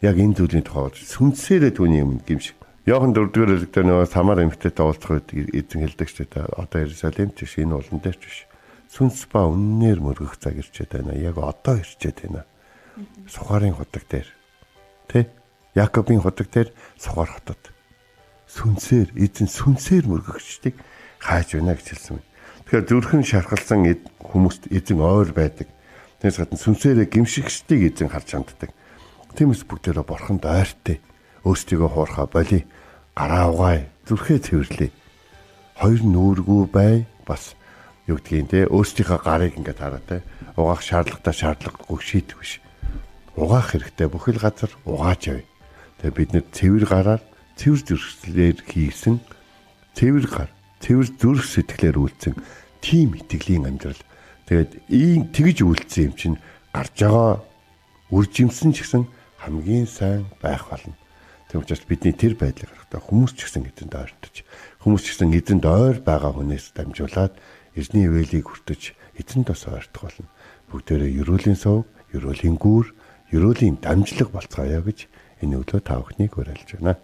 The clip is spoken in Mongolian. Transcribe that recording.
яг энэ зүйлийн тухай сүнсээрээ түүний юм гимшиг. Яахан 4-р хэлэгдээ нөгөө самар эмэгтэйтэй уулзах үед эзэн хэлдэг ч гэдэг одоо Иерусалимт ч энэ улан дээр ч биш. Сүнс ба үннээр мөргөх цаг ирчээд байна. Яг одоо ирчээд байна. Сухарын хотог дээр. Тэ? Якобын хотог дээр Сухар хотод. Сүнсээр эзэн сүнсээр мөргөгчдийг хааж байна гэж хэлсэн байна. Тэгэхээр зүрхэн шархалсан хүмүүст эзэн ойр байдаг. Тэрс гадна сүнсээрээ гимшигчдийг эзэн харж ханддаг. Тиймээс бүгдээрээ бурханд ойртой. Өөрсдийгөө хуурхаа боли, гараа угаая, зүрхээ цэвэрлэе. Хоёр нүүргүй бай, бас юу гэдгийг те өөрсдийнхөө гарыг ингээд хараа те. Угаах шаардлагагүй шийдэх биш. Угаах хэрэгтэй бүхэл газар угааж явъя. Тэгээ бид нэр цэвэр гараар, цэвэр зүрхлээр хийсэн, цэвэр гар, цэвэр зүрх сэтгэлээр үйлцэн тийм итгэлийн амьдрал. Тэгээд ийм тэгж үйлцсэн юм чинь гарч байгаа үржимсэн ч гэсэн хамгийн сайн байх болно. Тэгм учраас бидний тэр байдлыг харахтаа хүмүүс ч гэсэн эзэнд ойртож, хүмүүс ч гэсэн эзэнд ойр байгаа хүнээс дамжуулаад эзний ивэлийг хүртэж эзэнд бас ойртох болно. Бүгдээрээ ерөөлийн сувг, ерөөлийн гүүр, ерөөлийн дамжлаг болцгоё гэж энэ өглөө та бүхнийг уриалж байна.